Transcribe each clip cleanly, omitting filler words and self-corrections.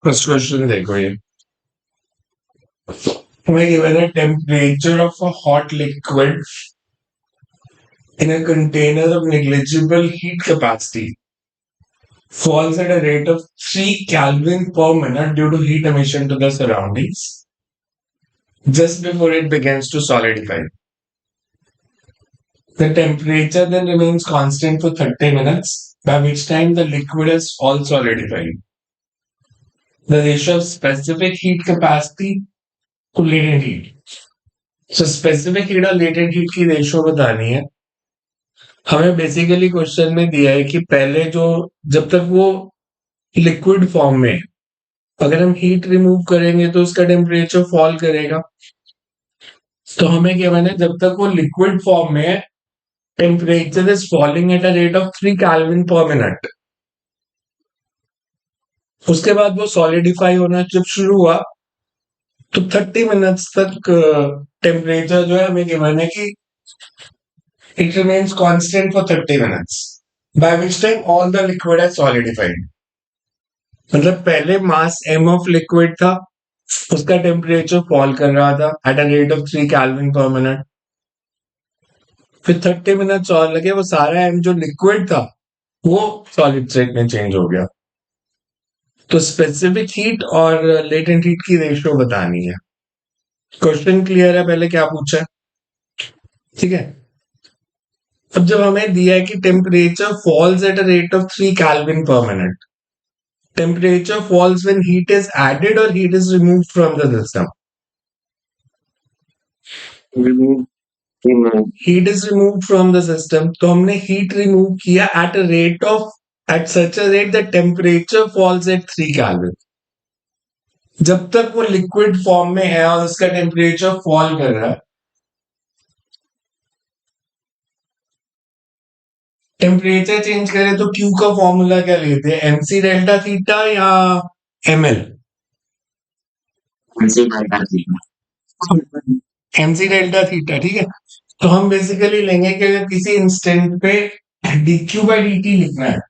First question देखो ये हमें गिवन है temperature of a hot liquid in a container of negligible heat capacity falls at a rate of 3 Kelvin per minute due to heat emission to the surroundings just before it begins to solidify. The temperature then remains constant for 30 minutes, by which time the liquid is all solidified. The ratio of specific heat capacity to latent heat. So specific heat और latent heat की ratio बतानी है. हमें basically question में दिया है कि पहले जो जब तक वो लिक्विड फॉर्म में अगर हम हीट रिमूव करेंगे तो उसका टेम्परेचर फॉल करेगा. तो हमें क्या मैंने जब तक वो लिक्विड फॉर्म में है temperature is falling eight a rate of 3 kelvin per minute. उसके बाद वो सॉलिडिफाई होना जब शुरू हुआ तो 30 मिनट्स तक टेम्परेचर जो है हमें गिवन है कि it remains constant for 30 minutes, by which time all the liquid has solidified. मतलब पहले मास m ऑफ लिक्विड था, उसका टेम्परेचर फॉल कर रहा था eight a rate of 3 kelvin per minute. फिर 30 मिनट्स और लगे, वो सारा m जो लिक्विड था वो सॉलिड स्टेट में चेंज हो गया. तो स्पेसिफिक हीट और लेटेंट हीट की रेशियो बतानी है. क्वेश्चन क्लियर है? पहले क्या पूछा है? ठीक है. अब जब हमें दिया है कि temperature falls at a rate of 3 kelvin per minute, temperature falls when heat is added or heat is removed from the system. Heat is removed from the system. तो हमने heat remove किया at such a rate that temperature falls at 3 Kelvin. जब तक वो liquid form में है और उसका temperature fall कर रहा है, टेम्परेचर चेंज करें तो Q का फॉर्मूला क्या लेते हैं? MC डेल्टा थीटा या ML? MC delta theta. ठीक है. तो हम बेसिकली लेंगे कि अगर किसी इंस्टेंट पे dq by dt लिखना है,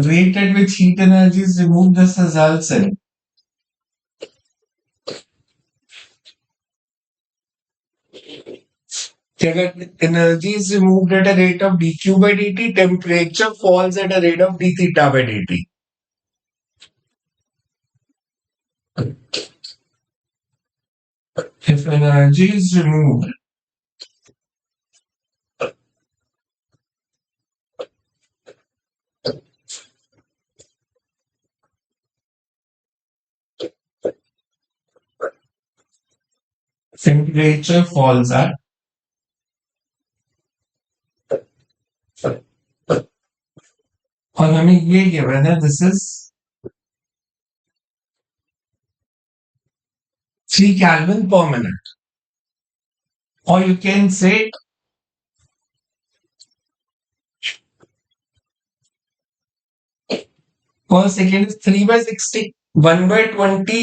rate at which heat energy is removed, this results in कि अगर energy is removed at a rate of dq by dt, temperature falls at a rate of d theta by dt. If energy is removed temperature falls at और हमें ये given है this is 3 Kelvin per minute, or you can say per second is 3 by 60, 1 by 20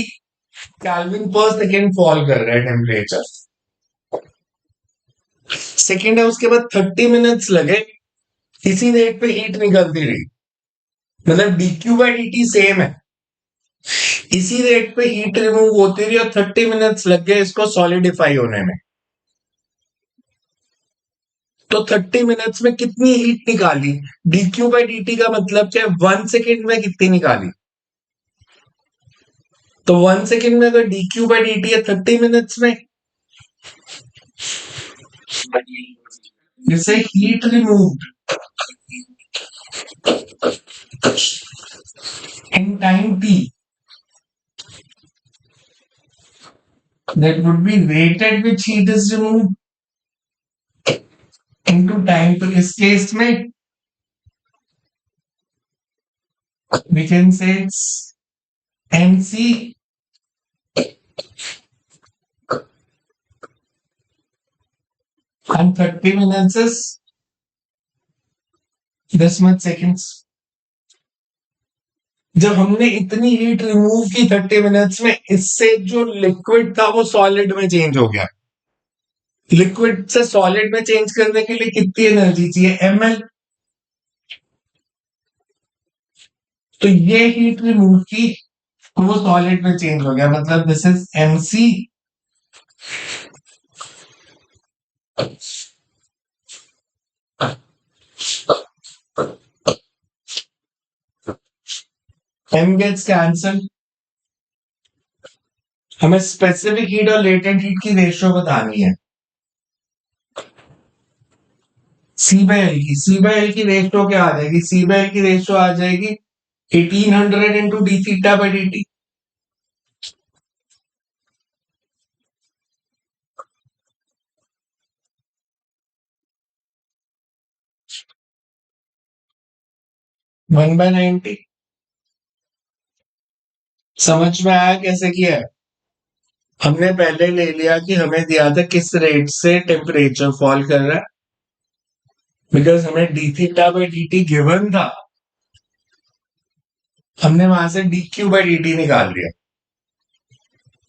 Kelvin per second fall कर रहा है temperature. Second है, उसके बाद 30 मिनट्स लगे, इसी रेट पे हीट निकलती रही. मतलब dq by dt सेम है, इसी रेट पे हीट रिमूव होती रही और 30 मिनट्स लग गए इसको सॉलिडिफाई होने में. तो 30 मिनट्स में कितनी हीट निकाली? dq by dt का मतलब क्या है? 1 सेकेंड में कितनी निकाली? तो 1 सेकेंड में अगर dq by dt है 30 मिनट्स में, जैसे heat removed in time t, that would be rate at which heat is removed into time. तो इस केस में we can say it's mc and 30 minutes is this much seconds. जब हमने इतनी heat remove की 30 minutes में, इससे जो लिक्विड था वो सॉलिड में चेंज हो गया. लिक्विड से सॉलिड में चेंज करने के लिए कितनी एनर्जी चाहिए? ml. तो ये हीट रिमूव की तो वो सॉलिड में चेंज हो गया, मतलब this is MC M gets cancelled। हमें स्पेसिफिक हीट और लेटेंट हीट की रेशियो बतानी है। C/L की रेशियो क्या आ जाएगी? C/L की रेशियो आ जाएगी 1800 into D theta by D T. One by 90। समझ में आया कैसे किया है? हमने पहले ले लिया कि हमें दिया था किस रेट से टेम्परेचर फॉल कर रहा है, बिकॉज हमें D theta by D T given था। हमने वहां से D Q by D T निकाल लिया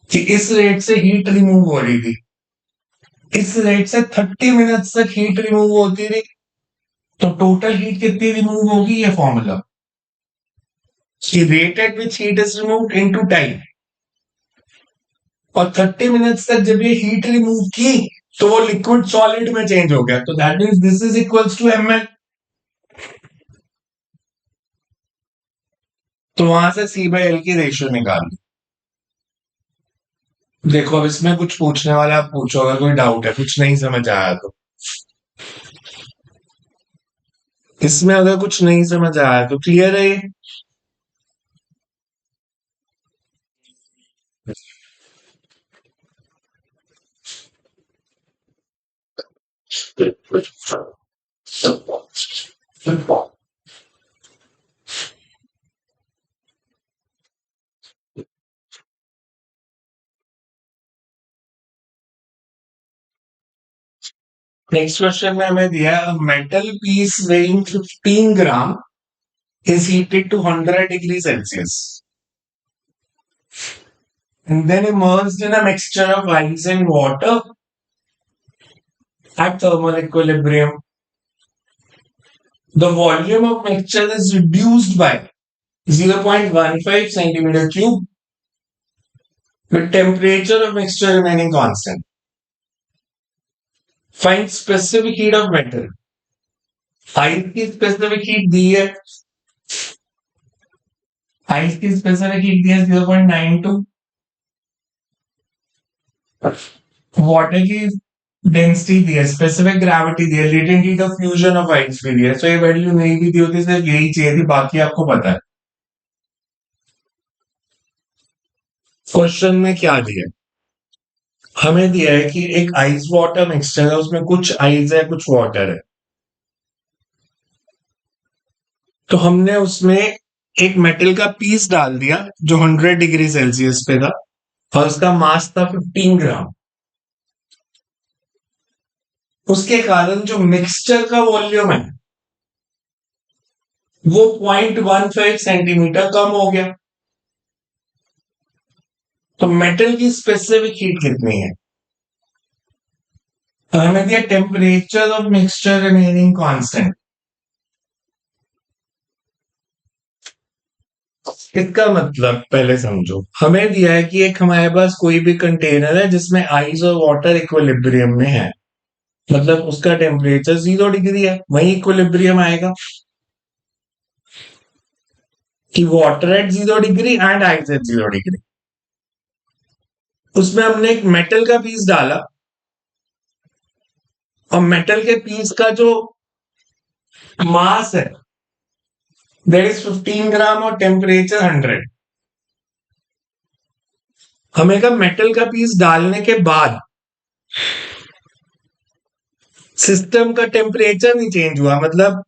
कि इस रेट से हीट रिमूव हो रही थी, इस रेट से 30 मिनट्स तक हीट रिमूव होती थी, तो टोटल हीट कितनी रिमूव होगी? ये फॉर्मूला कि rate at which heat is removed into time, और 30 मिनट्स तक जब ये हीट रिमूव की तो वो लिक्विड सॉलिड में चेंज हो गया, तो that means this is equals to ml। तो वहां से C/L की रेशियो निकाल ली। देखो अब इसमें कुछ पूछने वाला आप पूछो, अगर कोई डाउट है, कुछ नहीं समझ आया तो। इसमें अगर कुछ नहीं समझ आया तो क्लियर है ये? नेक्स्ट क्वेश्चन में हमें दिया है metal piece weighing 15 gram is heated to 100 degrees Celsius and then immersed in a mixture of ice and water at thermal equilibrium. The volume of mixture is reduced by 0.15 centimeter cube with temperature of mixture remaining constant. Find specific heat of metal. Ice की specific heat दी है, ice की specific heat दी है 0.92, water की density दी है, specific gravity दी है, latent heat of fusion of ice भी दी है। तो ये वैल्यू नहीं भी दी होती, सिर्फ यही चाहिए थी, बाकी आपको पता है। क्वेश्चन में क्या दिया है? हमें दिया है कि एक आइस वाटर मिक्सचर है, उसमें कुछ आइस है कुछ वाटर है, तो हमने उसमें एक मेटल का पीस डाल दिया जो 100 डिग्री सेल्सियस पे था और उसका मास था 15 ग्राम। उसके कारण जो मिक्सचर का वॉल्यूम है वो 0.15 सेंटीमीटर कम हो गया। तो मेटल की स्पेसिफिक हीट कितनी है? हमें दिया temperature of mixture remaining constant. इसका मतलब पहले समझो, हमें दिया है कि एक हमारे पास कोई भी कंटेनर है जिसमें आइस और वाटर इक्विलिब्रियम में है, मतलब उसका टेम्परेचर 0 डिग्री है, वही इक्विलिब्रियम आएगा कि water at 0 degree and ice at 0 degree. उसमें हमने एक मेटल का पीस डाला और मेटल के पीस का जो मास है दैट इज 15 ग्राम और टेम्परेचर 100। हमें का मेटल का पीस डालने के बाद सिस्टम का टेम्परेचर नहीं चेंज हुआ, मतलब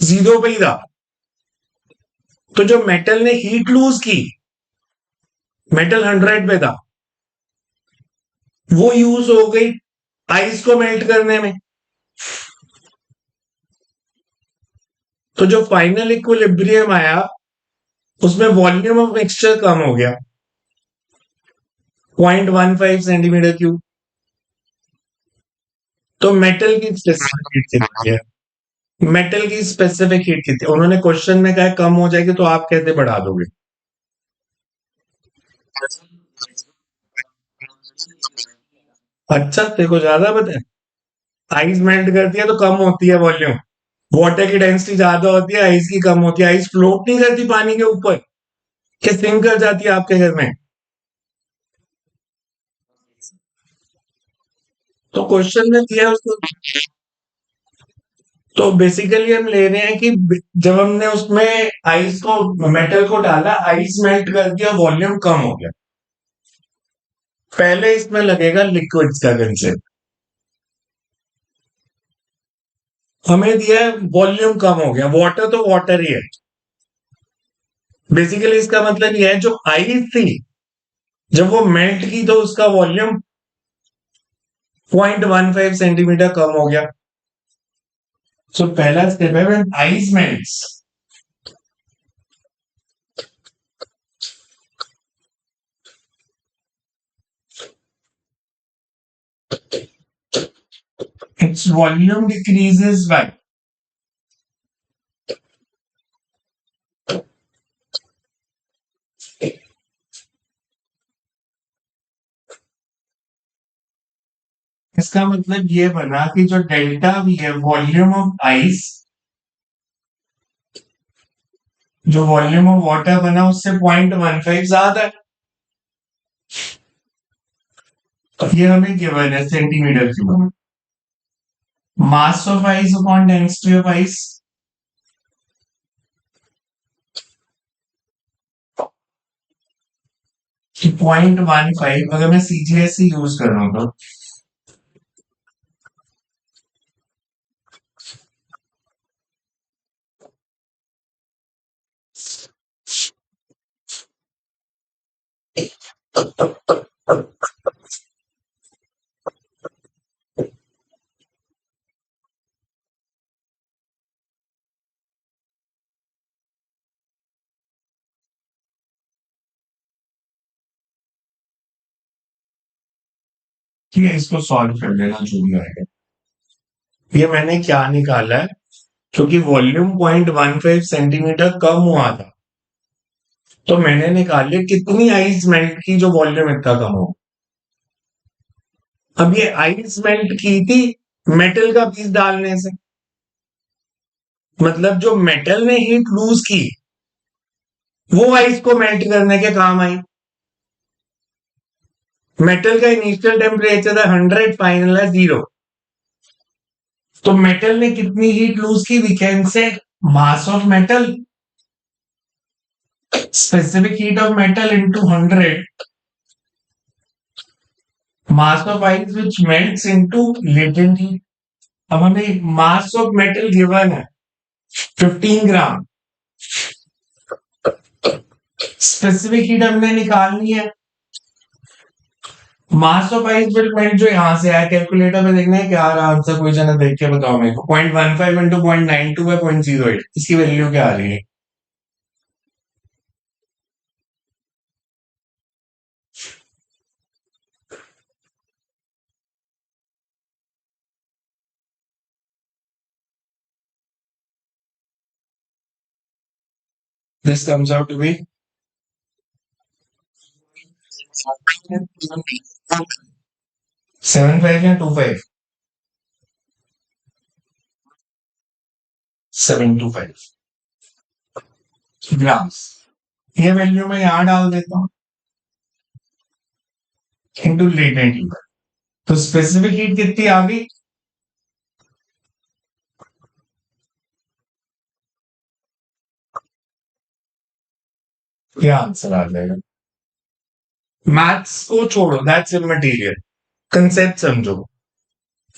0 पे ही था। तो जो मेटल ने हीट लूज की, मेटल 100 पे था, वो यूज हो गई आइस को मेल्ट करने में। तो जो फाइनल इक्विलिब्रियम आया उसमें वॉल्यूम ऑफ मिक्सचर कम हो गया 0.15 सेंटीमीटर क्यूब। तो मेटल की स्पेसिफिक हीट कितनी है? मेटल की स्पेसिफिक हीट कितनी, उन्होंने क्वेश्चन में कहा कम हो जाएगी, तो आप कैसे बढ़ा दोगे? अच्छा, तेरे को ज्यादा पता है। आइस मेल्ट करती है तो कम होती है वॉल्यूम। वाटर की डेंसिटी ज्यादा होती है, आइस की कम होती है। आइस फ्लोट नहीं करती पानी के ऊपर, क्या सिंक कर जाती है आपके घर में? तो क्वेश्चन में दिया है उसको। तो बेसिकली हम ले रहे हैं कि जब हमने उसमें आइस को, मेटल को डाला, आइस मेल्ट कर दिया, वॉल्यूम कम हो गया। पहले इसमें लगेगा लिक्विड्स का कंसेप्ट। हमें दिया है वॉल्यूम कम हो गया, वाटर तो वाटर ही है। बेसिकली इसका मतलब यह है, जो आइस थी जब वो मेल्ट की तो उसका वॉल्यूम 0.15 सेंटीमीटर कम हो गया। सो पहला स्टेप है when ice melts, its volume decreases by, इसका मतलब ये बना कि जो डेल्टा वी है, वॉल्यूम ऑफ आइस, जो वॉल्यूम ऑफ वाटर बना उससे 0.15 ज्यादा है। ये हमें गिवन है centimetre cube. Mass of ice upon density of ice, 0.15। अगर मैं सीजीएससी यूज कर रहा हूं तो ठीक है, इसको सॉल्व कर लेना जो भी आएगा। ये मैंने क्या निकाला है, क्योंकि वॉल्यूम 0.15 सेंटीमीटर कम हुआ था, तो मैंने निकाल लिया कितनी आइस मेल्ट की जो वॉल्यूम इतना कम हो। अब ये आइस मेल्ट की थी मेटल का पीस डालने से, मतलब जो मेटल ने हीट लूज की वो आइस को मेल्ट करने के काम आई। मेटल का इनिशियल टेम्परेचर है 100, फाइनल है 0। तो मेटल ने कितनी हीट लूज की, we can say mass of metal, specific heat of metal into 100, mass of ice which melts into latent heat. अब हमें मास ऑफ मेटल गिवन है 15 ग्राम, स्पेसिफिक हीट हमने निकालनी है। Mass of ice will melt जो यहां से आया, कैलकुलेटर में देखना है क्या आ रहा आंसर, कोई जना देख के बताओ मेरे को। 0.15 इंटू 0.92 बाय 0.08, इसकी वैल्यू क्या आ रही है? This comes out to be 75 या 25, 725 ग्राम्स। ये वैल्यू मैं यहां डाल देता हूं इंटू लेटेंट हीट। तो स्पेसिफिक हीट कितनी आ गई? क्या आंसर आ जाएगा? मैथ्स को छोड़ो, दैट्स इमटेरियल, कंसेप्ट समझो।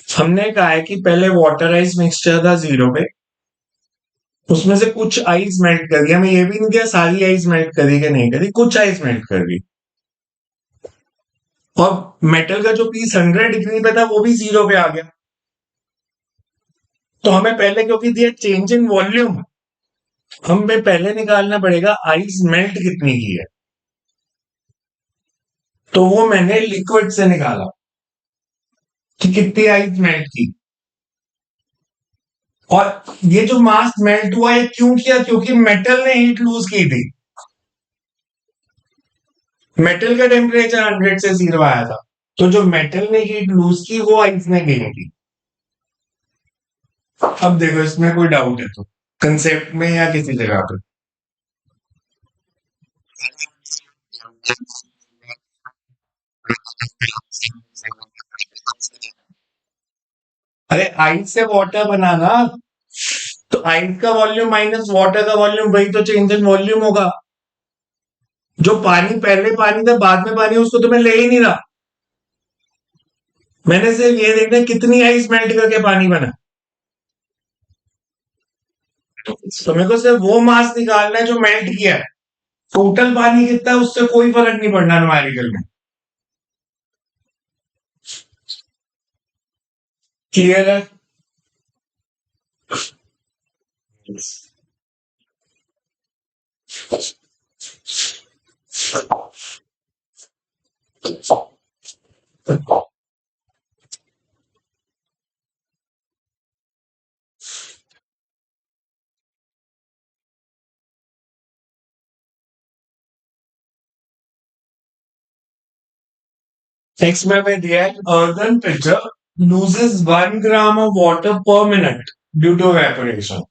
हमने कहा है कि पहले वाटर आइस मिक्सचर था 0 पे, उसमें से कुछ आइस मेल्ट कर गया। मैं ये भी नहीं दिया सारी आइस मेल्ट करी कि नहीं करी, कुछ आइस मेल्ट कर गई। और मेटल का जो पीस 100 डिग्री पे था वो भी 0 पे आ गया। तो हमें पहले, क्योंकि दिया चेंज इन वॉल्यूम, हमें पहले निकालना पड़ेगा आइस मेल्ट कितनी की है। तो वो मैंने लिक्विड से निकाला कि कितनी आइस मेल्ट की। और ये जो मास मेल्ट हुआ है क्यों किया? क्योंकि मेटल ने हीट लूज की थी। मेटल का टेम्परेचर 100 से 0 आया था, तो जो मेटल ने हीट लूज की वो आइस ने गेन की। अब देखो इसमें कोई डाउट है तो, कंसेप्ट में या किसी जगह पे? अरे आइस से वाटर बनाना, तो आइस का वॉल्यूम माइनस वाटर का वॉल्यूम, वही तो चेंज इन वॉल्यूम होगा। जो पानी पहले पानी था बाद में पानी, उसको तो मैं ले ही नहीं रहा। मैंने सिर्फ ये देखना कितनी आइस मेल्ट करके पानी बना, तो मेरे को सिर्फ वो मास निकालना है जो मेल्ट किया है। टोटल पानी कितना है उससे कोई फर्क नहीं पड़ना न्यूमेरिकल में। क्लियर है? नेक्स्ट में दिया है earthen pitcher loses 1 gram of water per minute due to evaporation.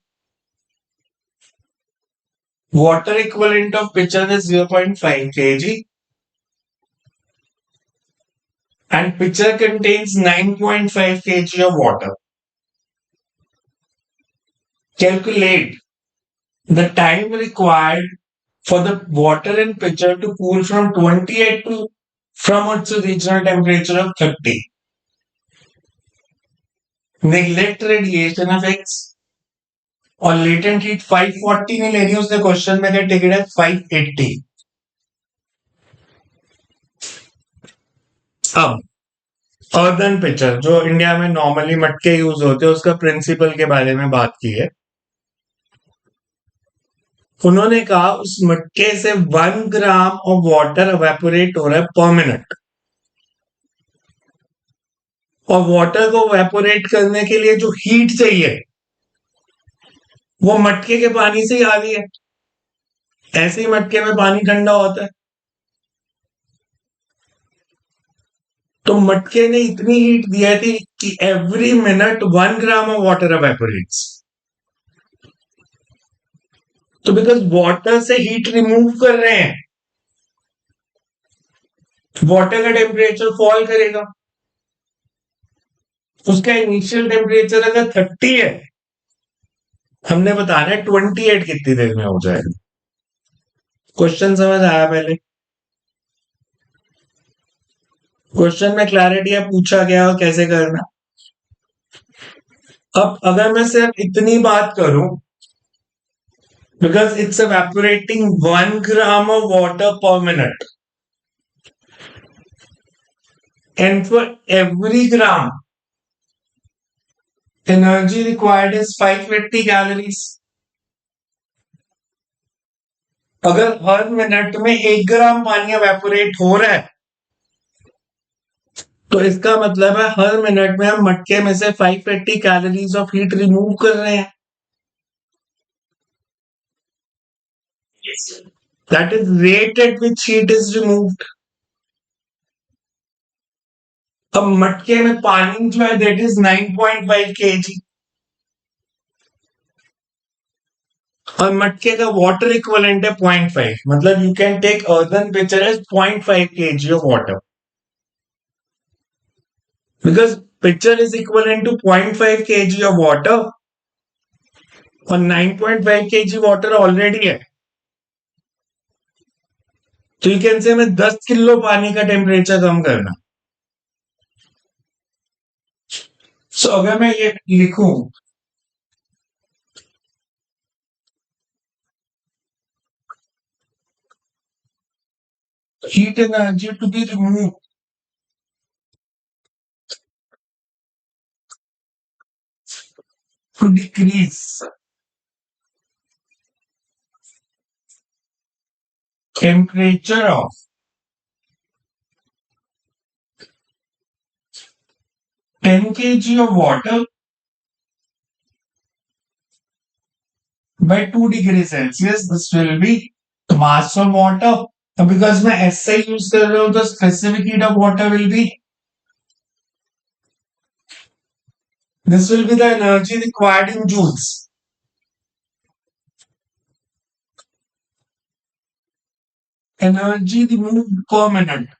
Water equivalent of pitcher is 0.5 kg and pitcher contains 9.5 kg of water. Calculate the time required for the water in pitcher to cool from 28 to from its original temperature of 30. Neglect radiation effects और latent heat 540 नहीं लेनी, उसने question में क्या ticket है 580। अब earthen picture जो India में नॉर्मली मटके यूज होते हैं उसका प्रिंसिपल के बारे में बात की है। उन्होंने कहा उस मटके से 1 ग्राम ऑफ वाटर एवेपोरेट हो रहा है पर मिनट, और वाटर को एवेपोरेट करने के लिए जो हीट चाहिए वो मटके के पानी से ही आ रही है। ऐसे ही मटके में पानी ठंडा होता है, तो मटके ने इतनी हीट दिया थी कि every minute 1 gram of water evaporates. तो बिकॉज वाटर से हीट रिमूव कर रहे हैं, वाटर का टेम्परेचर फॉल करेगा। उसका इनिशियल टेम्परेचर अगर 30 है, हमने बताना है 28 कितनी देर में हो जाएगा। क्वेश्चन समझ आया? पहले क्वेश्चन में क्लैरिटी है, पूछा गया और कैसे करना। अब अगर मैं सिर्फ इतनी बात करूं, because it's evaporating 1 gram of water per minute and for every gram energy required is 580 calories. अगर हर मिनट में 1 ग्राम पानी एवेपोरेट हो रहा है, तो इसका मतलब है हर मिनट में हम मटके में से 580 कैलोरीज ऑफ हीट रिमूव कर रहे हैं। That is rate at which heat is removed. अब मटके में पानी जो है दैट इज 9.5 kg, और मटके का वाटर इक्विवेलेंट है 0.5, मतलब you can take earthen pitcher as 0.5 kg of water, because pitcher is equivalent to 0.5 kg of water और 9.5 kg वाटर ऑलरेडी है। तो यू कैन से हमें 10 किलो पानी का टेम्परेचर कम करना। सो अगर मैं ये लिखूं heat energy to be removed to decrease temperature of 10 kg of water by 2 degrees Celsius. This will be the mass of water. Because मैं SI यूज कर रहा हूँ तो specific heat of water will be, this will be the energy required in joules. Energy removed per minute.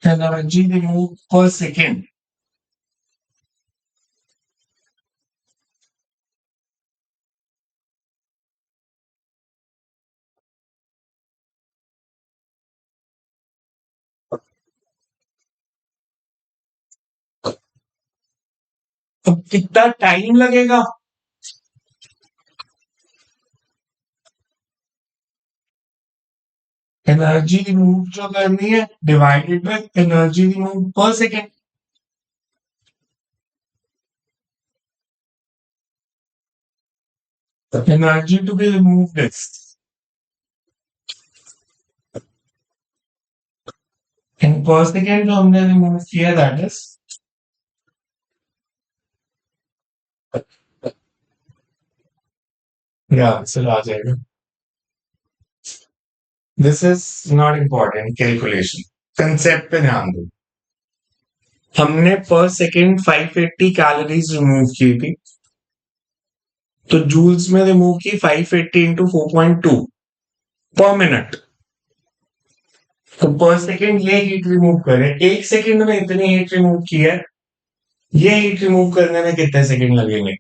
Energy removed per second. अब कितना time लगेगा? Energy remove जो करनी है divided by energy remove per second. Energy to be removed is in per second जो हमने remove किया that is answer आ जाएगा. This is not important calculation. Concept पे ध्यान दो. हमने पर सेकेंड 580 कैलोरीज रिमूव की थी, तो जूल्स में रिमूव की 580 इंटू 4.2 पर मिनट. तो पर सेकेंड ये हीट रिमूव करें, एक सेकेंड में इतनी हीट रिमूव की है, ये हीट रिमूव करने में कितने सेकेंड लगेंगे?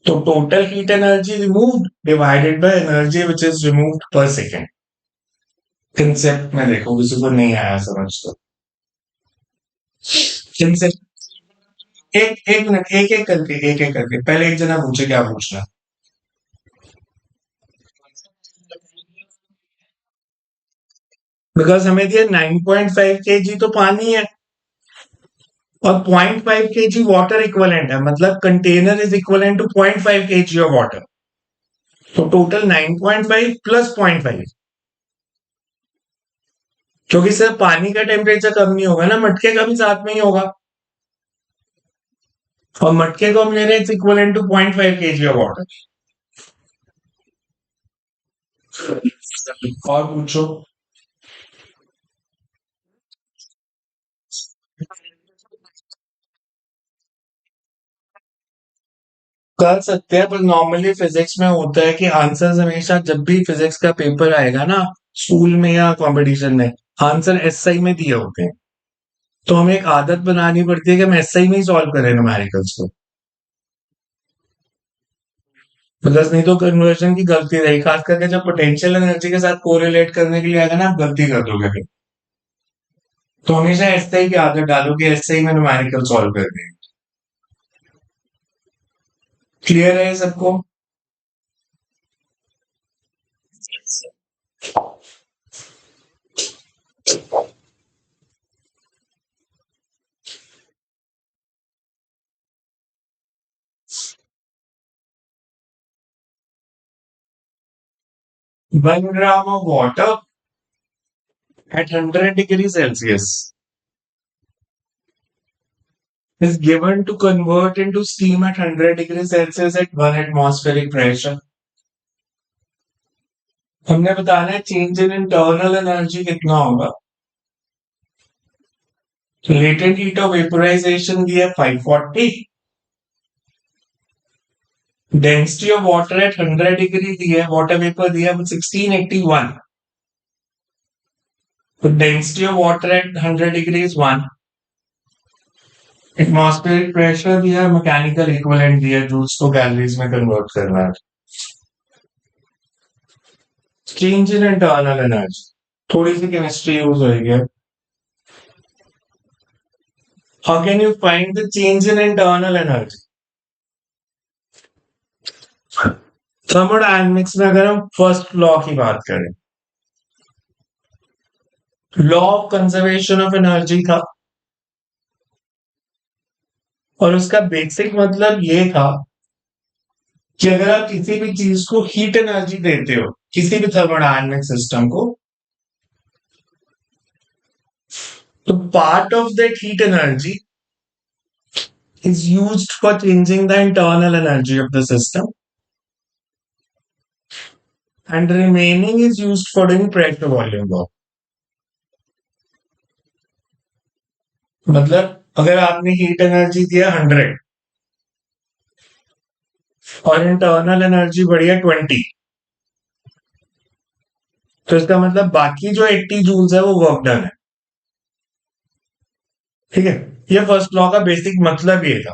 तो total heat energy removed divided by energy which is removed पर सेकेंड. कंसेप्ट में देखो, किसी को नहीं आया समझ तो एक एक मिनट, एक एक करके पहले एक जना पूछे क्या पूछना. बिकॉज हमें दिया 9.5 kg तो पानी है और 0.5 kg वाटर इक्वलेंट है, मतलब container is equivalent to 0.5 kg of water. तो टोटल 9.5 प्लस 0.5, क्योंकि सर पानी का टेम्परेचर कम नहीं होगा ना, मटके का भी साथ में ही होगा, और मटके को हम ले रहे हैं equivalent to 0.5 kg of water. और पूछो. कर सकते हैं, पर नॉर्मली फिजिक्स में होता है कि आंसर्स हमेशा, जब भी फिजिक्स का पेपर आएगा ना स्कूल में या कंपटीशन में, आंसर एसआई में दिए होते हैं. तो हमें एक आदत बनानी पड़ती है कि हम एसआई में ही सॉल्व करें न्यूमेरिकल्स को, बिकॉज नहीं तो कन्वर्जन की गलती रहेगी, खास करके जब पोटेंशियल एनर्जी के साथ कोरिलेट करने के लिए आएगा ना, आप गलती कर दोगे फिर. तो हमेशा एसआई की आदत डालो कि एसआई में न्यूमेरिकल सॉल्व करने. क्लियर है सबको? One gram of water at 100 degrees Celsius is given to convert into steam at 100 degrees Celsius at 1 atmospheric pressure. हमने बताना है चेंज इन इंटरनल एनर्जी कितना होगा. लेटेंट हीट ऑफ वेपोराइजेशन दिया 540, density of water at 100 degree दिया, water vapour दिया 1681. तो density of water at 100 degree is 1. Atmospheric pressure दिया, मैकेनिकल इक्विवेलेंट दिया, जूल्स को कैलोरीज में कन्वर्ट करना है. चेंज इन इंटरनल एनर्जी, थोड़ी सी केमिस्ट्री यूज होगी. How can you find the change in internal energy? Thermodynamics में अगर हम फर्स्ट लॉ की बात करें, law of conservation of energy था, और उसका बेसिक मतलब ये था कि अगर आप किसी भी चीज को हीट एनर्जी देते हो, किसी भी थर्मोडायनेमिक सिस्टम को, तो part of that heat energy is used for changing the internal energy of the system and the remaining is used for doing pressure volume work. मतलब अगर आपने हीट एनर्जी दिया 100 और इंटरनल एनर्जी बढ़िया 20, तो इसका मतलब बाकी जो 80 जूल्स है वो वर्क डन है। ठीक है, ये फर्स्ट लॉ का बेसिक मतलब ये था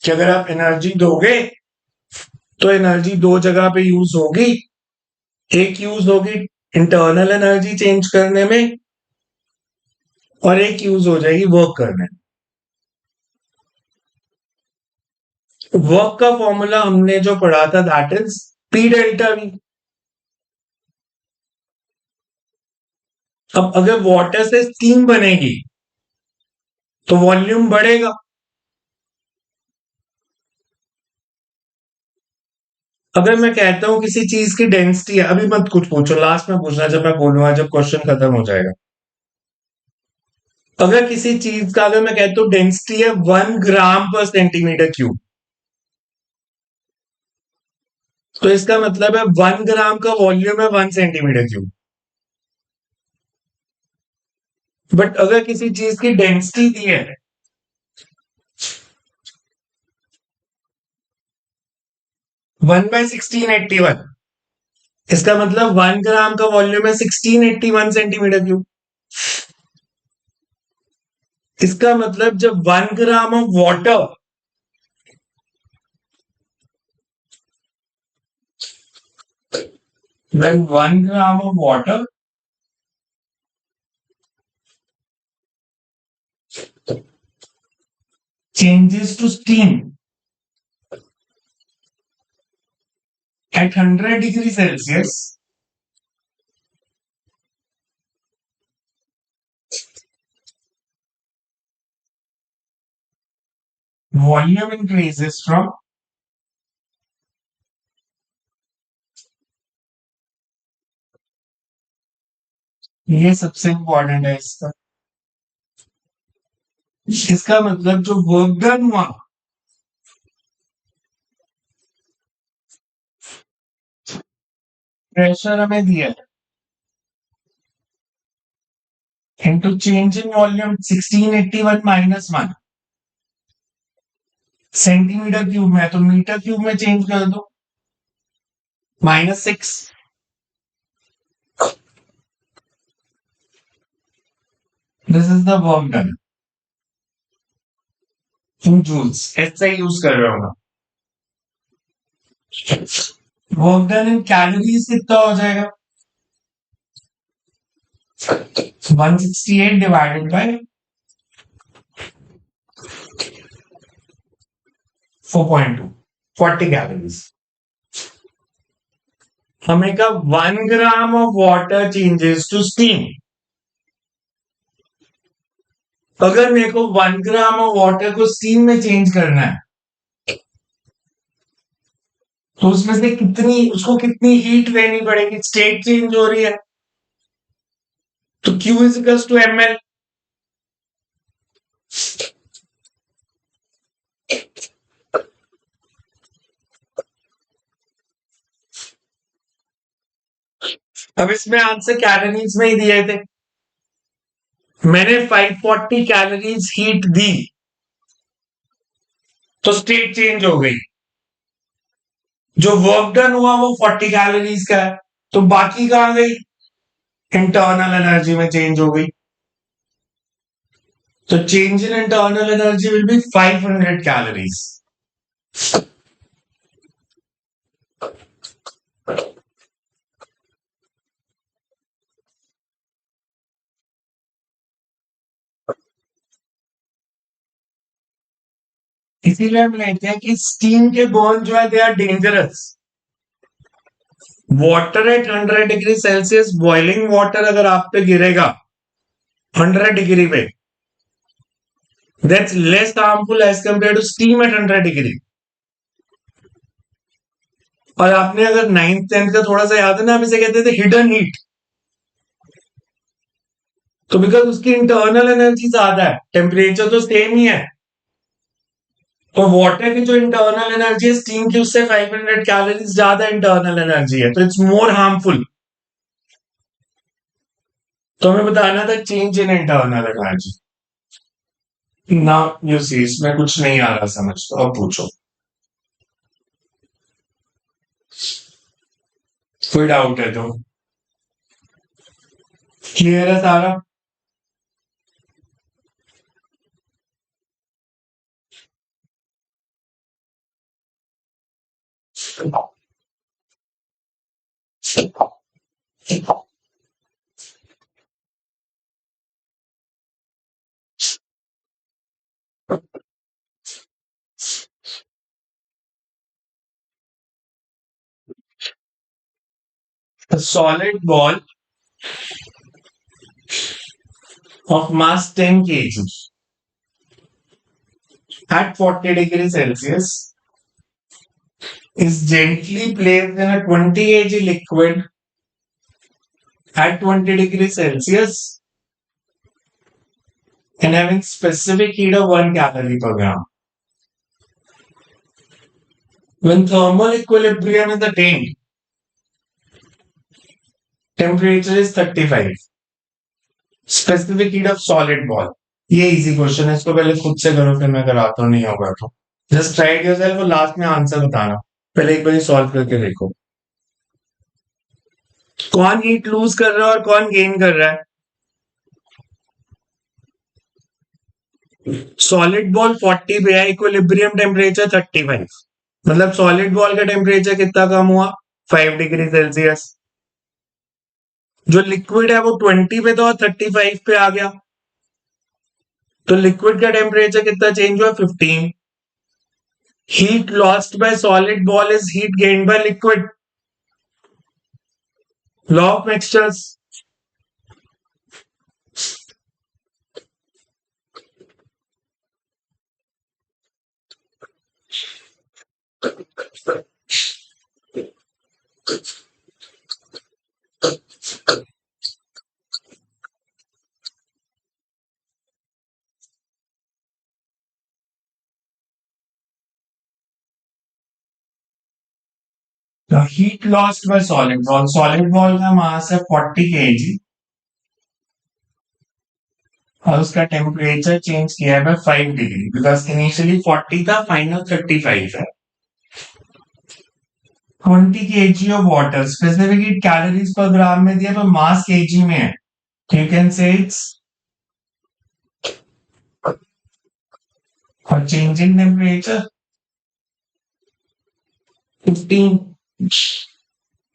कि अगर आप एनर्जी दोगे तो एनर्जी दो जगह पे यूज होगी। एक यूज होगी इंटरनल एनर्जी चेंज करने में और एक यूज हो जाएगी वर्क करने में। वर्क का फॉर्मूला हमने जो पढ़ा था that is P delta we. अब अगर वाटर से स्टीम बनेगी तो वॉल्यूम बढ़ेगा। अगर मैं कहता हूं किसी चीज की डेंसिटी है, अभी मत कुछ पूछो, लास्ट में पूछना जब मैं बोलूंगा, जब क्वेश्चन खत्म हो जाएगा। अगर किसी चीज का अगर मैं कहता हूं डेंसिटी है 1 ग्राम पर सेंटीमीटर क्यूब, तो इसका मतलब है 1 ग्राम का वॉल्यूम है 1 सेंटीमीटर क्यूब। बट अगर किसी चीज की डेंसिटी दी है 1/1681, इसका मतलब 1 ग्राम का वॉल्यूम है 1681 सेंटीमीटर क्यूब। इसका मतलब जब 1 gram of water when 1 gram of water changes to steam at 100 degrees Celsius, volume increases from ये सबसे इंपॉर्टेंट है इसका। इसका मतलब जो वर्क डन हुआ प्रेशर हमें दिया into change in volume 1681 -1 centimetre cube में, तो मीटर क्यूब में चेंज कर दो -6। This is the work done in joules. ऐसा ही यूज कर रहा हूं। वर्क डन इन कैलोरीज कितना हो जाएगा? 168 डिवाइडेड बाय 4.2, 40 कैलोरीज। हमें का 1 gram of water changes to steam. अगर मेरे को 1 ग्राम ऑफ वाटर को स्टीम में चेंज करना है तो उसमें से उसको कितनी हीट लेनी पड़ेगी? स्टेट चेंज हो रही है तो Q is equals to ml। अब इसमें आंसर कैलोरीज में ही दिए थे, मैंने 540 कैलोरीज हीट दी तो स्टेट चेंज हो गई। जो वर्क डन हुआ वो 40 कैलोरीज का है, तो बाकी कहां गई? इंटरनल एनर्जी में चेंज हो गई। तो change in internal energy will be 500 calories. इसीलिए हम लेते हैं कि स्टीम के बर्न जो है they are dangerous. Water at 100 degree Celsius, boiling water अगर आप पे गिरेगा 100 डिग्री पे, that's less harmful as compare to steam at 100 degree. और आपने अगर 9th 10th का थोड़ा सा याद है ना, हम इसे कहते थे हिडन हीट। तो बिकॉज उसकी इंटरनल एनर्जी ज्यादा है, टेम्परेचर तो सेम ही है। तो वाटर की जो इंटरनल एनर्जी है स्टीम की, उससे 500 कैलोरीज ज्यादा इंटरनल एनर्जी है, तो इट्स मोर हार्मफुल। तो हमें बताना था चेंज इन इंटरनल एनर्जी ना। यू सी इसमें कुछ नहीं आ रहा समझ, तो अब पूछो, कोई डाउट है तो। क्लियर है सारा? A solid ball of mass 10 kg at 40 degrees Celsius is gently placed in a 20 kg liquid at 20 degrees Celsius and having specific heat of 1 calorie per gram. When thermal equilibrium is attained, temperature is 35. Specific heat of solid ball. ये easy question है, इसको पहले खुद से करो, फिर मैं कराता हूँ, नहीं होगा तो जस्ट ट्राई इट योरसेल्फ और लास्ट में आंसर बताना। पहले एक बार सॉल्व करके देखो, कौन हीट लूज कर रहा है और कौन गेन कर रहा है। सॉलिड बॉल 40 पे है, इक्विलिब्रियम टेम्परेचर 35, मतलब सॉलिड बॉल का टेम्परेचर कितना कम हुआ, 5 डिग्री सेल्सियस। जो लिक्विड है वो 20 पे था और 35 पे आ गया, तो लिक्विड का टेम्परेचर कितना चेंज हुआ, 15। Heat lost bye solid ball is heat gained by liquid, law of mixtures. The heat lost by solid ball का मास है 40 kg और उसका टेम्परेचर चेंज किया है 5 डिग्री, बिकॉज इनिशियली 40 था, फाइनल 35 है। 20 kg of water, specific heat calories per gram में दिया, तो मास kg में है, you can say it's और changing temperature 15.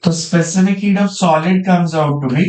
तो specific heat of solid comes out to be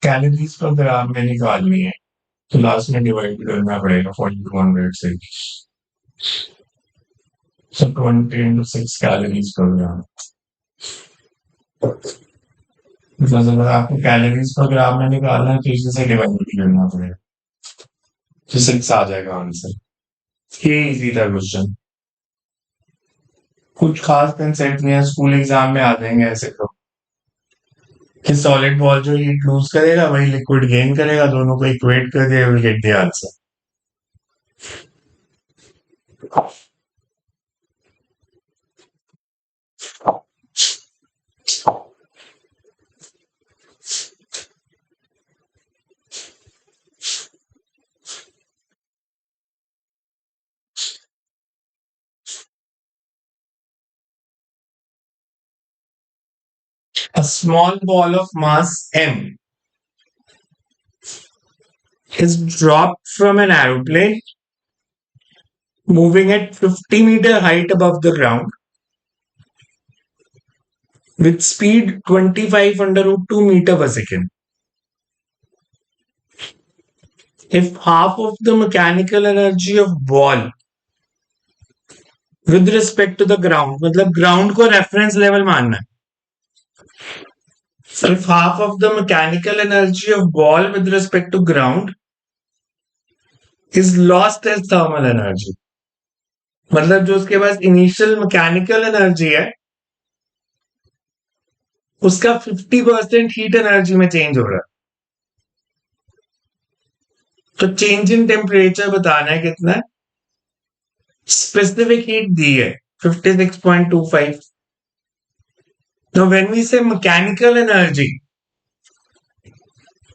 calories per gram में निकालनी है, तो लास्ट में डिवाइड करना पड़ेगा 4200 से, so 20 into 6 calories per gram. Because अगर आपको कैलोरीज पर ग्राम में निकालना है तो इसी से डिवाइड करना पड़ेगा, तो 6 आ जाएगा आंसर। ये इजी था क्वेश्चन, कुछ खास कंसेप्ट नहीं है, स्कूल एग्जाम में आ जाएंगे ऐसे तो, कि सॉलिड बॉल जो हीट लूज करेगा वही लिक्विड गेन करेगा, दोनों को इक्वेट कर दिया, will get the answer. A small ball of mass m is dropped from an aeroplane moving at 50-meter height above the ground with speed 25 under root 2 meter per second. If half of the mechanical energy of ball with respect to the ground, मतलब ground को reference level मानना है. So if half of the mechanical energy of ball with respect to ground is lost as thermal energy, मतलब जो उसके पास initial mechanical energy है उसका 50% heat energy में चेंज हो रहा है. तो चेंज इन टेम्परेचर बताना है कितना है. स्पेसिफिक हीट दी है 56.25. Now when we say mechanical energy,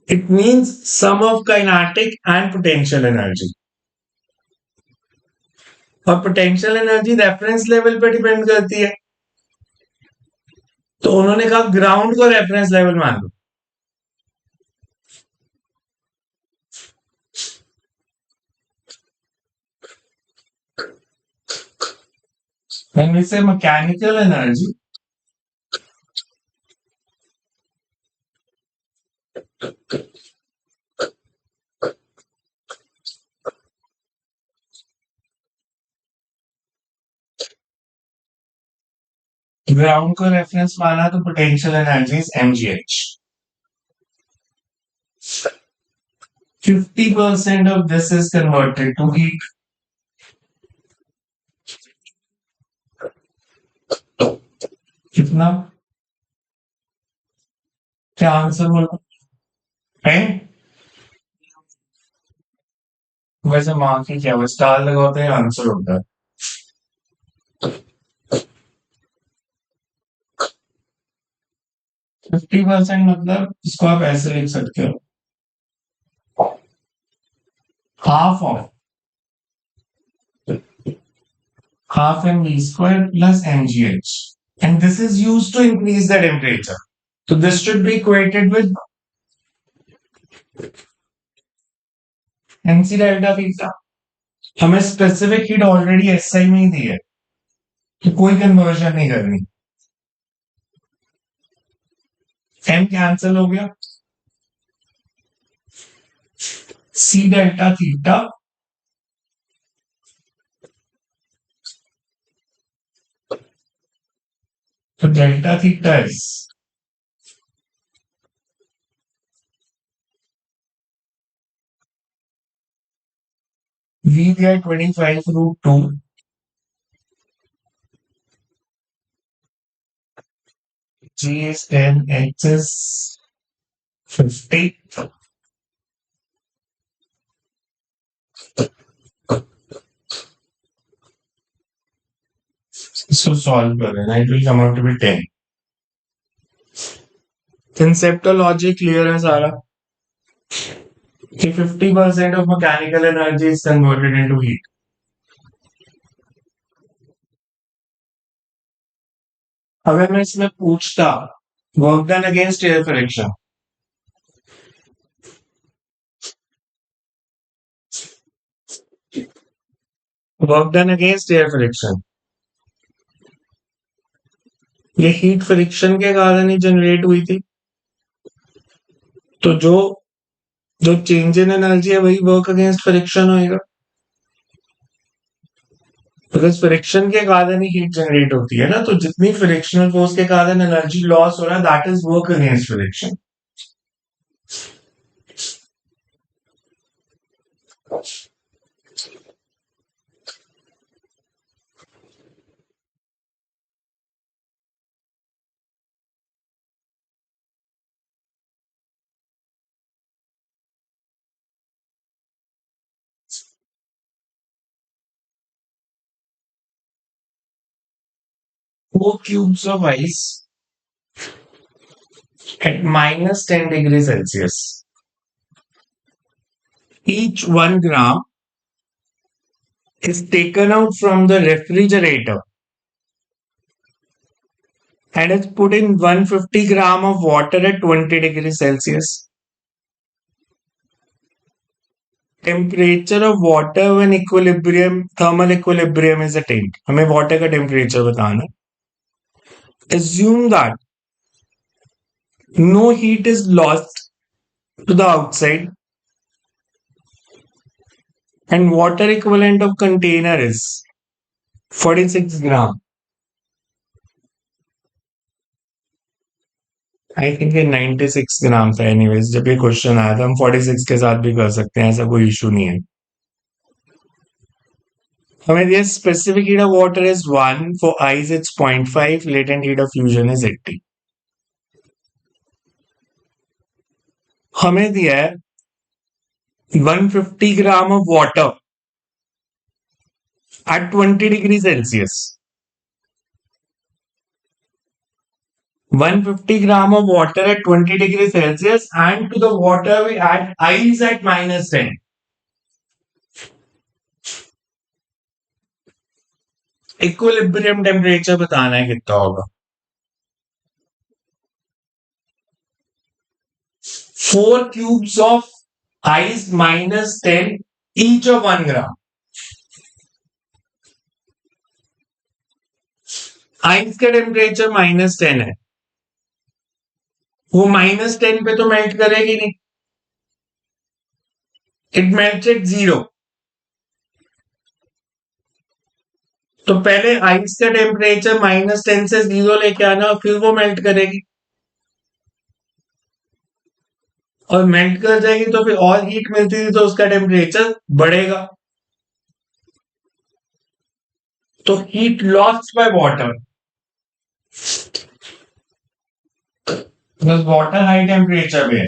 it means sum of kinetic and potential energy. और पोटेंशियल एनर्जी रेफरेंस लेवल पे डिपेंड करती है. तो उन्होंने कहा ग्राउंड को रेफरेंस लेवल मान लो. When we say mechanical energy, ground को रेफरेंस माना तो potential energy is mgh. 50% of this is converted to heat. कितना? क्या आंसर बोलो? वैसे मार्क की क्या स्टार लगाते हैं आंसर होता है. 50% मतलब इसको आप ऐसे लिख सकते हो, half mv square plus mgh, and this is used to increase the temperature. So this should be equated with mc delta theta. हमें स्पेसिफिक हीट ऑलरेडी एसआई में ही दी है तो कोई कन्वर्जन नहीं करनी. m कैंसिल हो गया. c डेल्टा थीटा तो डेल्टा थीटा इज v दिया 25 root 2 g is 10 h is 50. इसको सॉल्व करें, it will come out to be 10. Conceptual clear है सारा कि 50% of mechanical energy is converted into heat. अगर मैं इसमें पूछता work done against air friction, work done against air friction, ये हीट फ्रिक्शन के कारण ही जनरेट हुई थी. तो जो चेंज इन एनर्जी है वही वर्क अगेंस्ट फ्रिक्शन होएगा, बिकॉज फ्रिक्शन के कारण ही हीट जनरेट होती है ना. तो जितनी फ्रिक्शनल फोर्स के कारण एनर्जी लॉस हो रहा है that is work against friction. Four cubes of ice at minus 10 degrees Celsius. Each 1 gram is taken out from the refrigerator and is put in 150 gram of water at 20 degrees Celsius. Temperature of water when equilibrium thermal equilibrium is attend. हमें water का temperature बताना है। Assume that no heat is lost to the outside and water equivalent of container is 46 gram. I think ये 96 ग्राम था। Anyways जब ये question आया था हम 46 के साथ भी कर सकते हैं, ऐसा कोई इशू नहीं है। हमें दिया specific heat of water is 1, for ice it's 0.5, latent heat of fusion is 80। हमें दिया है 150 ग्राम of water at 20 degrees Celsius. 150 gram of water at 20 degrees Celsius, and to the water we add ice at -10. Equilibrium temperature बताना है कितना होगा। 4 cubes of ice -10 each of 1 gram. Ice का temperature -10 है, वो -10 पे तो मेल्ट करेगी नहीं, इट मेल्ट्स एट 0। तो पहले आइस का टेम्परेचर -10 से 0 लेके आना, फिर वो मेल्ट करेगी, और मेल्ट कर जाएगी तो फिर और हीट मिलती थी तो उसका टेम्परेचर बढ़ेगा। तो heat lost by water, because water high temperature पे है।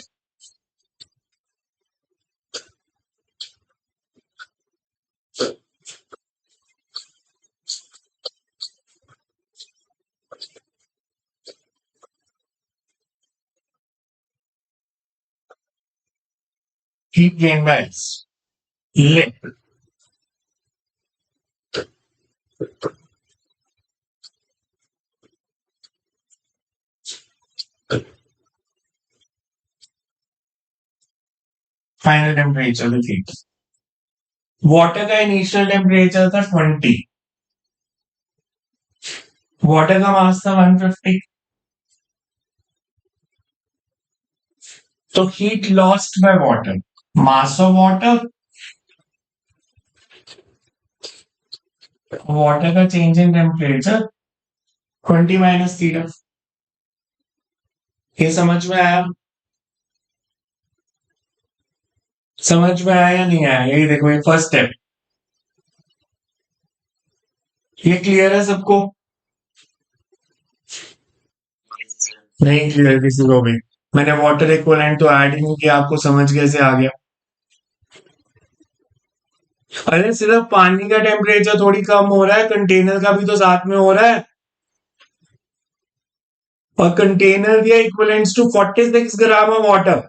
Heat gained by ice. Lit. Final temperature with heat. Water का इनिशियल टेम्परेचर था 20, वाटर का मास था 150, तो heat lost by water, mass of water, water का change in temperature 20 minus theta. ये समझ में आया? समझ में आया या नहीं आया? यही देखो, ये फर्स्ट स्टेप। ये क्लियर है सबको? नहीं क्लियर किसी को भी? मैंने वाटर इक्विवेलेंट तो ऐड ही नहीं किया, आपको समझ कैसे आ गया? अरे सिर्फ पानी का टेम्परेचर थोड़ी कम हो रहा है, कंटेनर का भी तो साथ में हो रहा है, और कंटेनर दिया equivalents to 46 gram of water.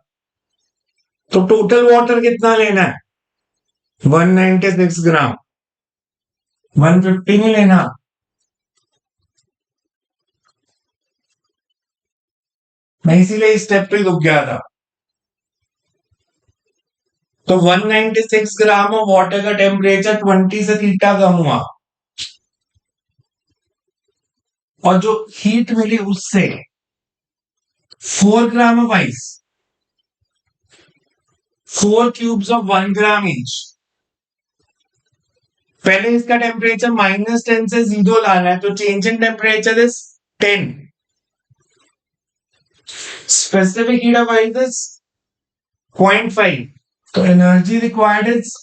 तो टोटल वाटर कितना लेना है? 196 ग्राम, 150 नहीं लेना। मैं इसीलिए इस स्टेप पे रुक गया था। तो 196 ग्राम ऑफ वाटर का टेम्परेचर 20 से थीटा कम हुआ, और जो हीट मिली उससे 4 ग्राम of ice, 4 cubes of 1 gram each. पहले इसका टेम्परेचर -10 से 0 लाना है, तो change in temperature is 10। Specific heat of ice is 0.5, तो एनर्जी रिक्वायर्ड इज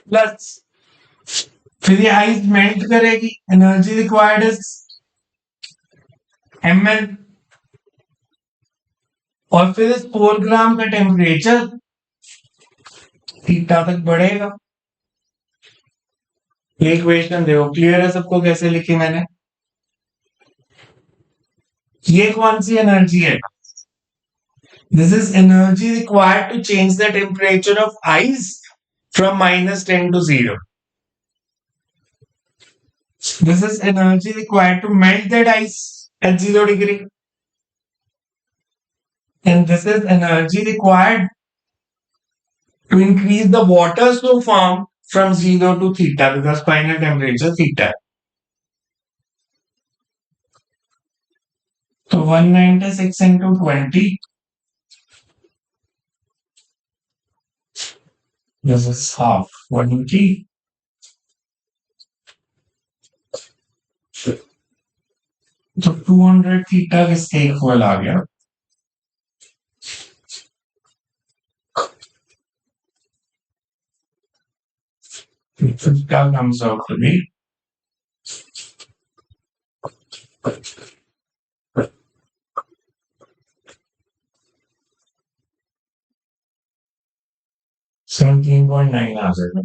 प्लस, फिर ये आइस मेल्ट करेगी, एनर्जी रिक्वायर्ड इज ml, और फिर इस 4 ग्राम का टेम्परेचर थीटा तक बढ़ेगा। ये इक्वेशन देखो, क्लियर है सबको कैसे लिखी मैंने? ये कौन सी एनर्जी है? This is energy required to change the temperature of ice from -10 to 0. This is energy required to melt that ice at 0 degree. and this is energy required to increase the water flow form from 0 to theta because final temperature theta. So 196 into 20. This is half 180. तो 200 theta किसके equal आ गया? Theta comes out to be $17.9 आ जाएगा।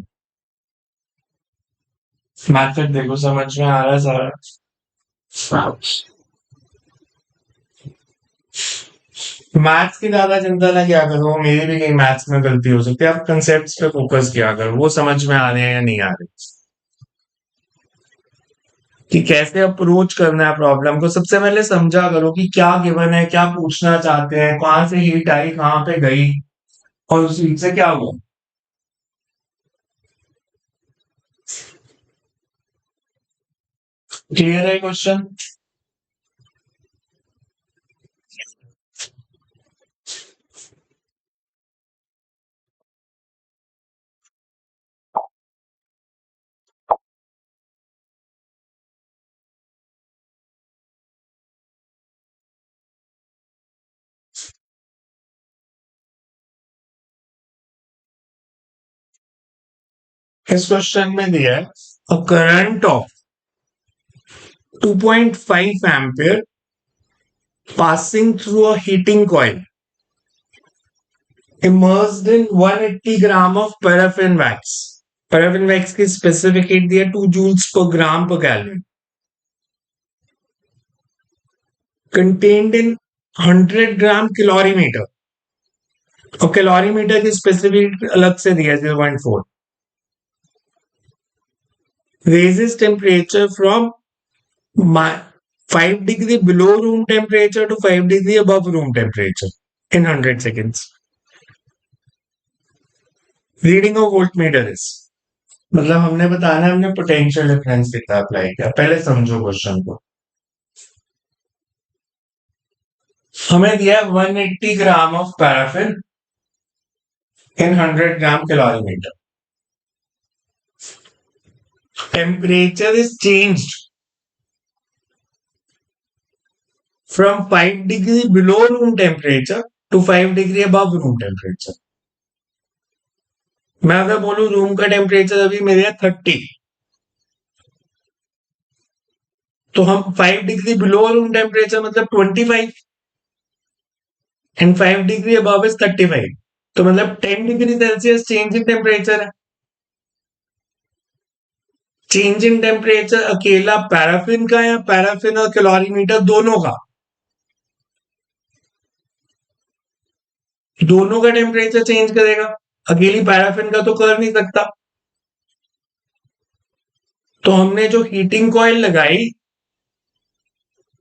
Method देखो समझ में आ रहा है सारा। मैथ्स की ज्यादा चिंता ना किया करो, मेरी भी कहीं मैथ्स में गलती हो सकती है, आप कंसेप्ट्स पे फोकस किया करो, वो समझ में आ रहे हैं या नहीं आ रहे, कि कैसे अप्रोच करना है प्रॉब्लम को। सबसे पहले समझा करो कि क्या गिवन है, क्या पूछना चाहते हैं, कहां से हीट आई, कहां पे गई, और उस हीट से क्या हुआ। क्लियर है क्वेश्चन? इस क्वेश्चन में दिया है a current of 2.5 ampere passing through a heating coil immersed in 180 gram of paraffin wax. Paraffin wax की स्पेसिफिक हीट दी है 2 joules per gram per Kelvin. Contained in 100 gram calorimeter. और calorimeter की specific अलग से दिया 0.4. Raises temperature from 5 degree below room temperature to 5 degree above room temperature in 100 seconds. Reading of voltmeter is, मतलब हमने बताना है हमने पोटेंशियल डिफरेंस कितना अप्लाई किया। पहले समझो क्वेश्चन को। हमें दिया 180 gram of paraffin in 100 gram calorimeter. Temperature is changed from 5 degree below room temperature to 5 degree above room temperature. मैं अगर बोलूं रूम का टेम्परेचर अभी मेरे 30, तो हम 5 डिग्री बिलो रूम टेम्परेचर मतलब 25 एंड 5 डिग्री अबव इज 35, तो मतलब 10 degree Celsius change in temperature है। चेंज इन टेम्परेचर अकेला पैराफिन का या पैराफिन और कैलोरीमीटर दोनों का? दोनों का टेम्परेचर चेंज करेगा, अकेली पैराफिन का तो कर नहीं सकता। तो हमने जो हीटिंग कॉइल लगाई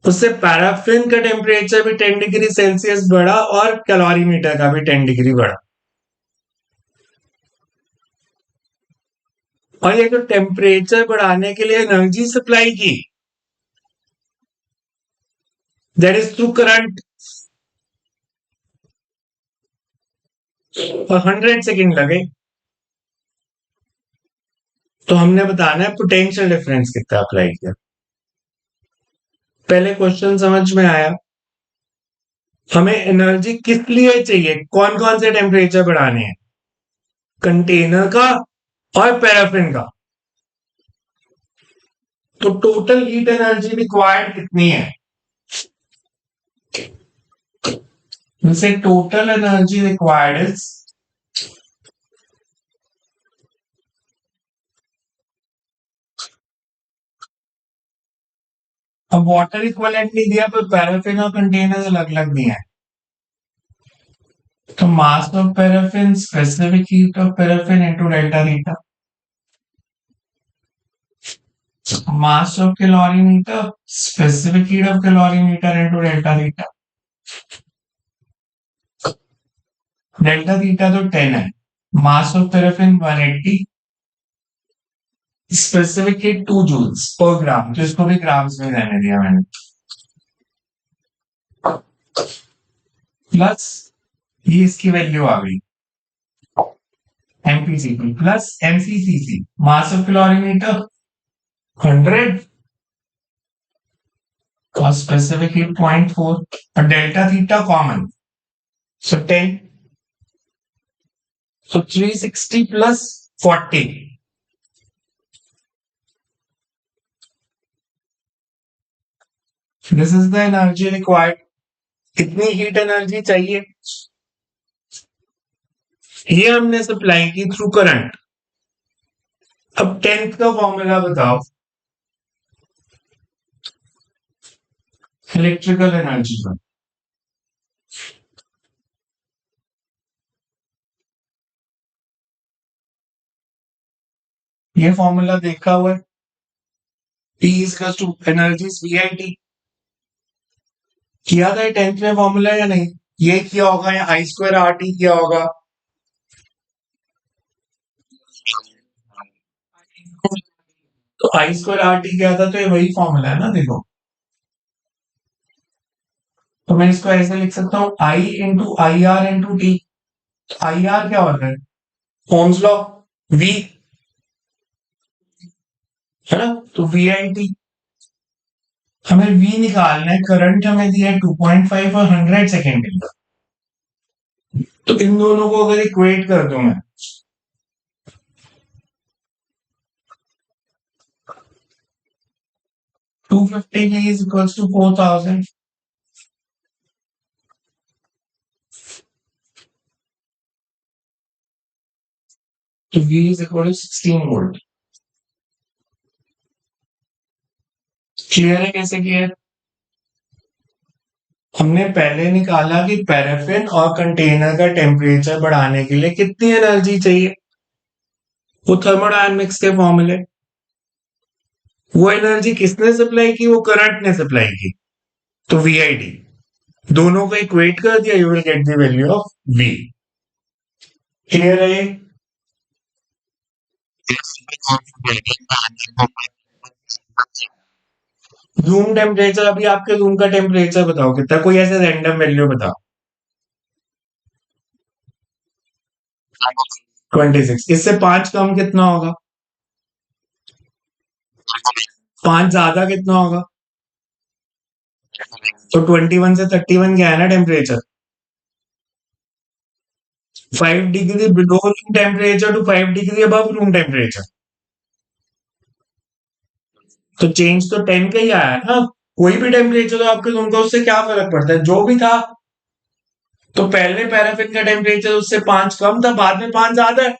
उससे पैराफिन का टेम्परेचर भी 10 डिग्री सेल्सियस बढ़ा और कैलोरीमीटर का भी 10 डिग्री बढ़ा। और ये जो टेम्परेचर बढ़ाने के लिए एनर्जी सप्लाई की, दैट इज थ्रू करंट, और 100 सेकेंड लगे। तो हमने बताना है पोटेंशियल डिफरेंस कितना अप्लाई किया। पहले क्वेश्चन समझ में आया? हमें एनर्जी किस लिए चाहिए, कौन कौन से टेम्परेचर बढ़ाने हैं? कंटेनर का और पैराफिन का। तो टोटल हीट एनर्जी रिक्वायर्ड कितनी है? जैसे टोटल एनर्जी रिक्वायर्ड इज, अब वाटर इक्वलेंट नहीं दिया पर पैराफिन और कंटेनर अलग अलग दिए हैं। तो mass of paraffin, specific heat of paraffin into delta theta. Mass of calorimeter, specific heat of calorimeter into delta theta. Delta theta तो 10 है, mass of paraffin 180, specific heat 2 joules per gram, तो इसको भी ग्राम्स में रहने दिया मैंने, plus ये इसकी वैल्यू आ गई एमपीसीपी प्लस एमसीसीसी, मास ऑफ क्लोरीमीटर 100 और स्पेसिफिक हीट 0.4 और delta theta common, so 10, so 360 plus 40. This is the energy required. कितनी हीट एनर्जी चाहिए, ये हमने सप्लाई की थ्रू करंट। अब 10th का फॉर्मूला बताओ इलेक्ट्रिकल एनर्जी का। ये फॉर्मूला देखा हुआ है, P is equals to energy VIT, किया था 10th में फॉर्मूला या नहीं, ये किया होगा या I स्क्वायर RT किया होगा, तो I स्क्वायर RT किया था, तो ये वही फॉर्मूला है ना, देखो तो मैं इसको ऐसे लिख सकता हूं I into I R into T, I R क्या होता है, ओम्स लॉ, V है ना, तो VIT, हमें V निकालना है, करंट हमें दिया है 2.5 और 100 सेकेंड के लिए, तो इन दोनों को अगर इक्वेट कर दूं मैं, two fifty V is equals to 4000, तो V is equal to 16 volt. Clear है कैसे क्लियर, हमने पहले निकाला कि पैराफिन और कंटेनर का टेम्परेचर बढ़ाने के लिए कितनी एनर्जी चाहिए, वो थर्मोडायनेमिक्स के फॉर्मूले, वो एनर्जी किसने सप्लाई की, वो करंट ने सप्लाई की, तो VID, दोनों को इक्वेट कर दिया, you will get the value of V। Clear है, रूम टेम्परेचर, अभी आपके रूम का टेम्परेचर बताओ कितना, कोई ऐसे रैंडम वैल्यू बताओ, 26, इससे 5 कम कितना होगा, 5 ज्यादा कितना होगा, तो 21 से 31 क्या है ना temperature, 5 degree below room temperature to 5 degree above room temperature, तो चेंज तो 10 का ही आया है ना, कोई भी टेम्परेचर हो आपके रूम का, उससे क्या फर्क पड़ता है, जो भी था, तो पहले पैराफिन का टेम्परेचर उससे 5 कम था, बाद में 5 ज्यादा है,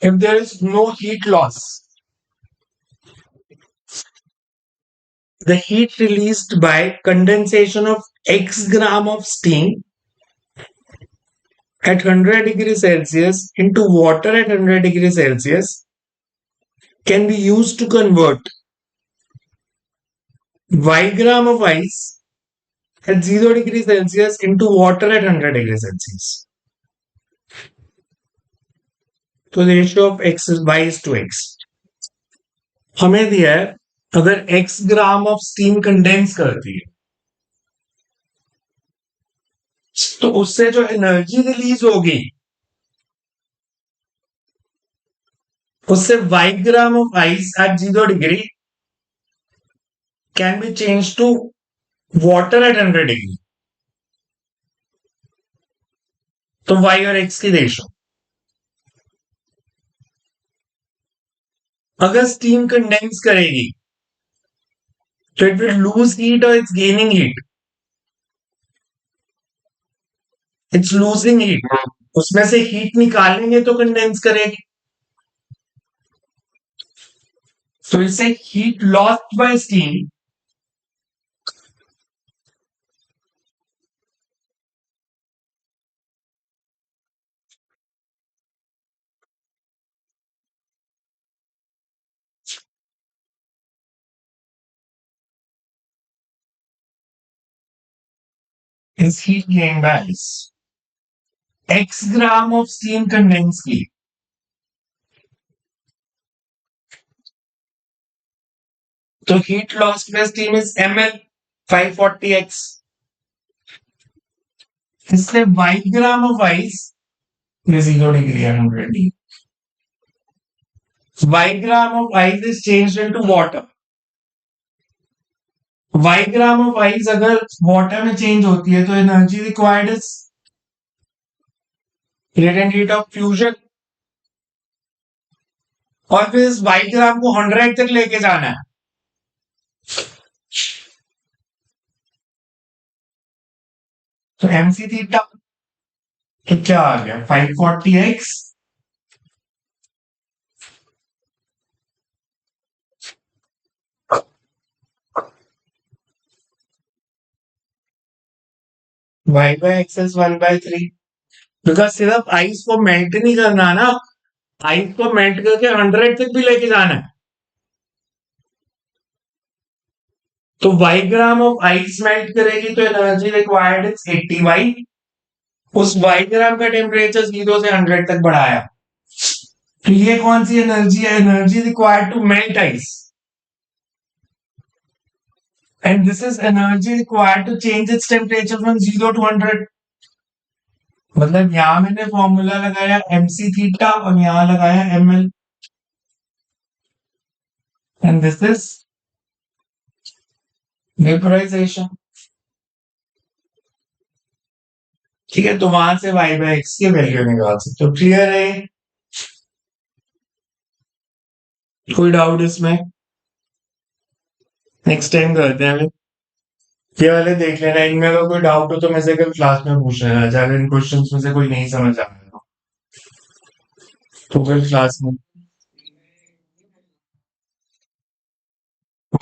if there is no heat loss, the heat released by condensation of X gram of steam at 100 degrees Celsius into water at 100 degrees Celsius can be used to convert Y gram of ice at 0 degrees Celsius into water at 100 degrees Celsius. तो ratio of x y is to x हमें दिया है, अगर x gram of steam condense करती है तो उससे जो एनर्जी रिलीज होगी उससे y gram of ice at 0 degree can be change to water at 100 degree, तो y और x की रेशियो, अगर स्टीम कंडेंस करेगी तो इट विल लूज हीट और it's gaining heat, it's losing heat, उसमें से हीट निकालेंगे तो कंडेंस करेगी, तो इसे heat lost by steam is heat gained by ice. X gram of steam condensed heat. So heat loss by steam is ml 540x. इसलिए y gram of ice is 0 degree and 120. Y gram of ice is changed into water. Y gram of ice अगर water में change होती है तो energy required is latent heat of fusion. और फिर इस y ग्राम को 100 तक लेके जाना है. तो mc थीटा तो क्या आ गया 540x y by x is 1/3. Because सिर्फ आइस को मेल्ट नहीं करना ना, आइस को मेल्ट करके 100 तक भी लेके जाना है. तो y gram of ice melt करेगी तो एनर्जी रिक्वायर्ड इज 80y. उस y ग्राम का टेम्परेचर 0 से 100 तक बढ़ाया. तो ये कौन सी एनर्जी है? Energy required to melt ice. And this is energy required to change its temperature from 0 to 100. मतलब यहां मैंने फॉर्मूला लगाया mc थीटा और यहां लगाया ml. And this is vaporisation. ठीक है, तो वहां से y by x की वैल्यू निकाल सकते हो. क्लियर है? कोई डाउट इसमें? नेक्स्ट टाइम करते हैं. ये वाले देख लेना. इनमें अगर कोई डाउट हो तो मैं से कल क्लास में पूछ लेना. अगर इन क्वेश्चंस में से कोई नहीं समझ आ रहा तो फिर क्लास में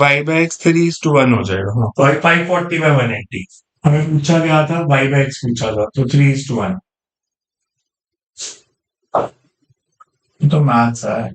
y by x 3:1 हो जाएगा. हाँ, 540 by 180 हमें पूछा गया था. y by x पूछा था तो 3:1. तो मैथ्स है.